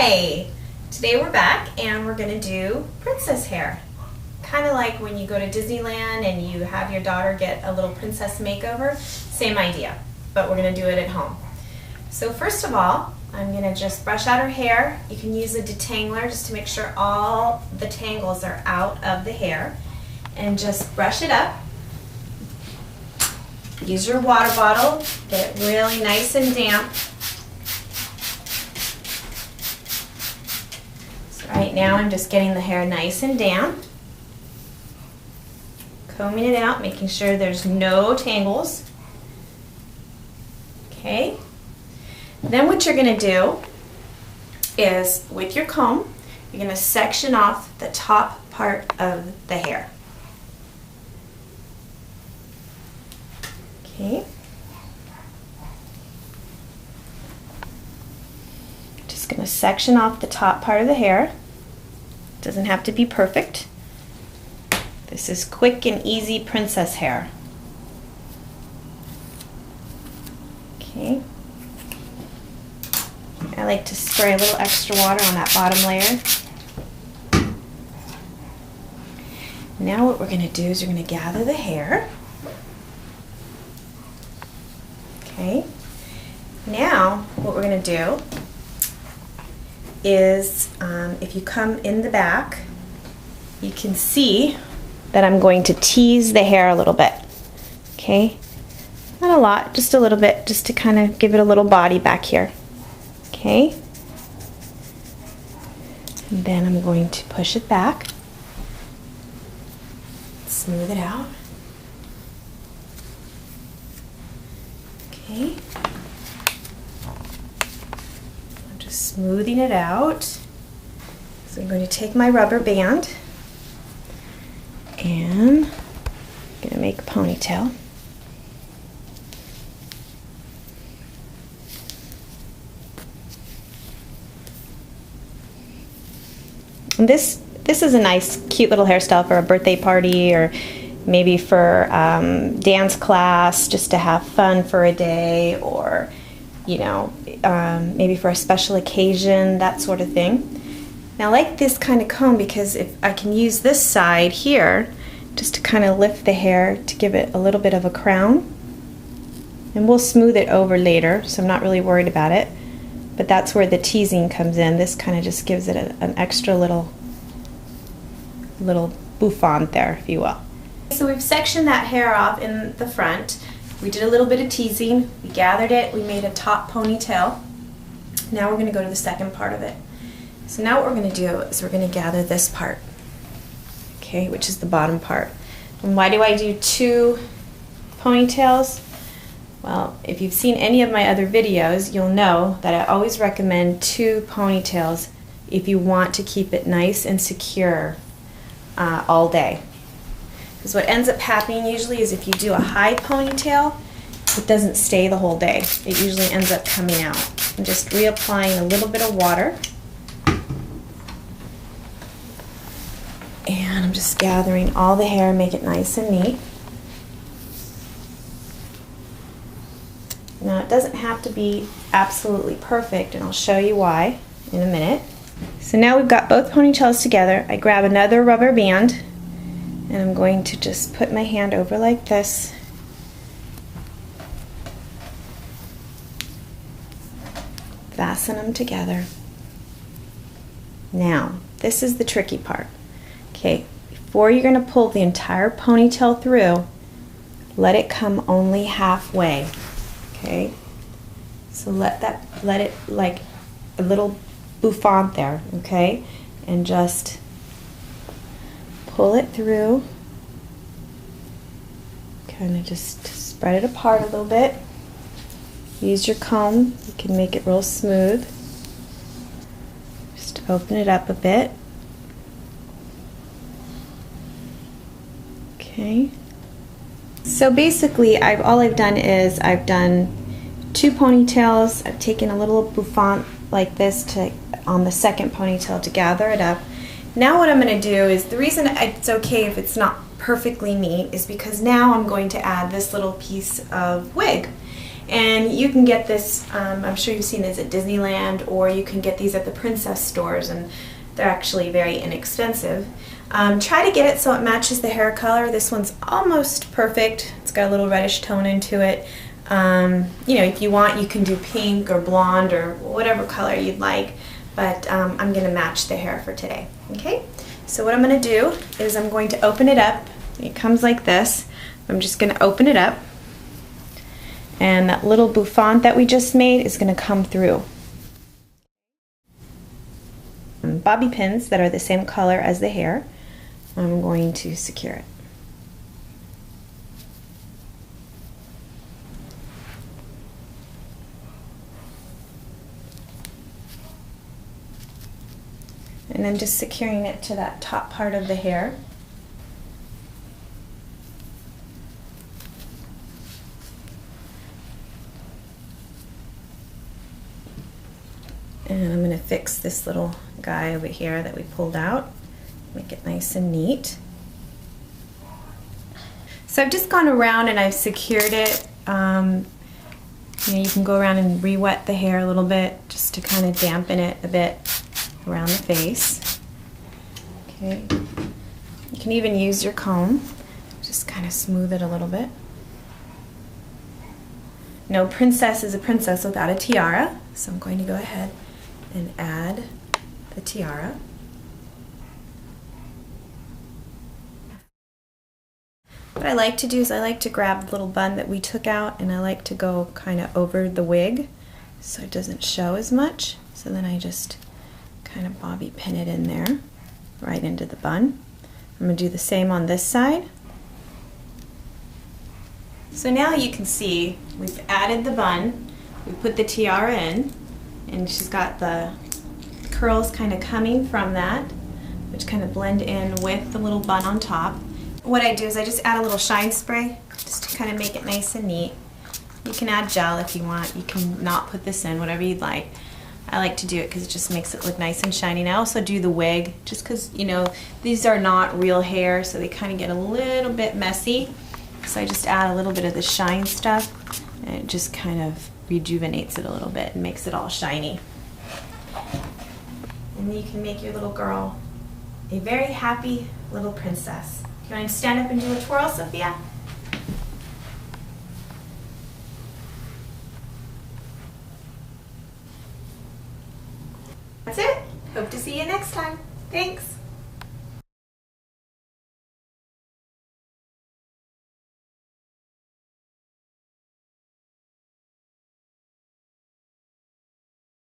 Hi! Today we're back and we're going to do princess hair. Kind of like when you go to Disneyland and you have your daughter get a little princess makeover. Same idea, but we're going to do it at home. So first of all, I'm going to just brush out her hair. You can use a detangler just to make sure all the tangles are out of the hair. And just brush it up. Use your water bottle, get it really nice and damp. So right now I'm just getting the hair nice and damp. Combing it out, making sure there's no tangles. Okay. Then what you're going to do is, with your comb, you're going to section off the top part of the hair. Okay. Just going to section off the top part of the hair. Doesn't have to be perfect. This is quick and easy princess hair. Okay. I like to spray a little extra water on that bottom layer. Now what we're going to do is we're going to gather the hair. Okay. Now what we're going to do is, if you come in the back, you can see that I'm going to tease the hair a little bit. Okay. Not a lot, just a little bit, just to kind of give it a little body back here. Okay. And then I'm going to push it back, smooth it out. Okay. I'm just smoothing it out. So I'm going to take my rubber band and I'm going to make a ponytail. And this is a nice, cute little hairstyle for a birthday party, or maybe for dance class, just to have fun for a day, or you know, maybe for a special occasion, that sort of thing. Now, I like this kind of comb because if I can use this side here just to kind of lift the hair to give it a little bit of a crown, and we'll smooth it over later, so I'm not really worried about it. But that's where the teasing comes in. This kind of just gives it an extra little bouffant there, if you will. So we've sectioned that hair off in the front. We did a little bit of teasing. We gathered it. We made a top ponytail. Now we're going to go to the second part of it. So now what we're going to do is we're going to gather this part, okay, which is the bottom part. And why do I do two ponytails? Well, if you've seen any of my other videos, you'll know that I always recommend two ponytails if you want to keep it nice and secure all day. Because what ends up happening usually is if you do a high ponytail, it doesn't stay the whole day. It usually ends up coming out. I'm just reapplying a little bit of water. And I'm just gathering all the hair, make it nice and neat. Now, it doesn't have to be absolutely perfect, and I'll show you why in a minute. So now we've got both ponytails together. I grab another rubber band, and I'm going to just put my hand over like this. Fasten them together. Now, this is the tricky part. Okay, before you're going to pull the entire ponytail through, let it come only halfway. Okay, so let it like a little bouffant there, okay, and just pull it through. Kind of just spread it apart a little bit. Use your comb, you can make it real smooth. Just open it up a bit. Okay. So basically, all I've done is I've done two ponytails. I've taken a little bouffant like this on the second ponytail to gather it up. Now what I'm going to do is, the reason it's okay if it's not perfectly neat is because now I'm going to add this little piece of wig. And you can get this, I'm sure you've seen this at Disneyland, or you can get these at the princess stores, and they're actually very inexpensive. Try to get it so it matches the hair color. This one's almost perfect. It's got a little reddish tone into it. You know, if you want, you can do pink or blonde or whatever color you'd like, but I'm going to match the hair for today. Okay, so what I'm going to do is I'm going to open it up. It comes like this. I'm just going to open it up, and that little bouffant that we just made is going to come through. Bobby pins that are the same color as the hair, I'm going to secure it. And I'm just securing it to that top part of the hair. And I'm going to fix this little guy over here that we pulled out, make it nice and neat. So I've just gone around and I've secured it. You know, you can go around and re-wet the hair a little bit just to kind of dampen it a bit around the face. Okay, you can even use your comb, just kind of smooth it a little bit. No princess is a princess without a tiara, so I'm going to go ahead and add the tiara. What I like to do is I like to grab the little bun that we took out, and I like to go kind of over the wig so it doesn't show as much. So then I just kind of bobby pin it in there, right into the bun. I'm going to do the same on this side. So now you can see we've added the bun, we put the tiara in, and she's got the curls kind of coming from that, which kind of blend in with the little bun on top. What I do is I just add a little shine spray just to kind of make it nice and neat. You can add gel if you want. You can not put this in, whatever you'd like. I like to do it because it just makes it look nice and shiny. And I also do the wig just because, you know, these are not real hair, so they kind of get a little bit messy. So I just add a little bit of the shine stuff, and it just kind of rejuvenates it a little bit and makes it all shiny. And then you can make your little girl a very happy little princess. You want to stand up and do a twirl, Sophia? That's it. Hope to see you next time. Thanks.